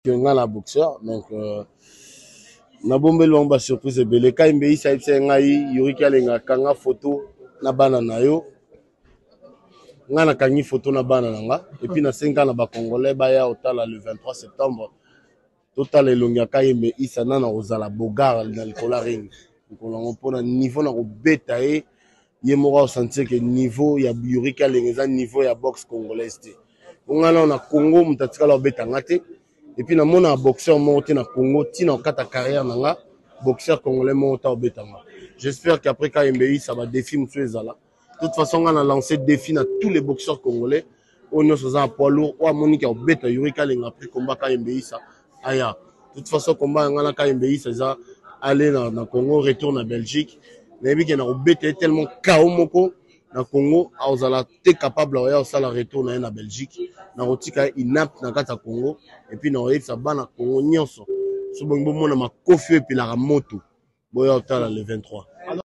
que nga na boxeur donc na bombeli bango ba surprise ebele ka imbe isa epse ngai Yuri Kalenga kanga photo na bana na yo nga na kangi photo na bana nanga et puis na 5 ans na ba congolais baya otala le 23 septembre total elongi ka imbe isa nana ozala bogar na likola ring kolongo pona niveau na ko beta ye moko sentir que niveau ya Yuri Kalenga eza niveau ya boxe congolaise te ngana na Congo mutatika la beta ngate. Et puis, dans un boxeur monté dans le Congo, dans ta carrière, boxeur congolais monté au Bétanga. J'espère qu'après KMBI, ça va défier M. Ezala. De toute façon, on a lancé le défi à tous les boxeurs congolais. On est sur un poids lourd. On a Monique au Béta, Yuri Kalenga a pris combat KMBI. De toute façon, combat en KMBI, ça aller dans le Congo, retourne en Belgique. Mais il y a un Béta tellement chaos. Na Congo azala te capable ya osala retour na en Belgique na otika inap na kata Congo et puis na oyebisa bana Congo nyonso so bongo mona makofi epilaka moto boya otala le 23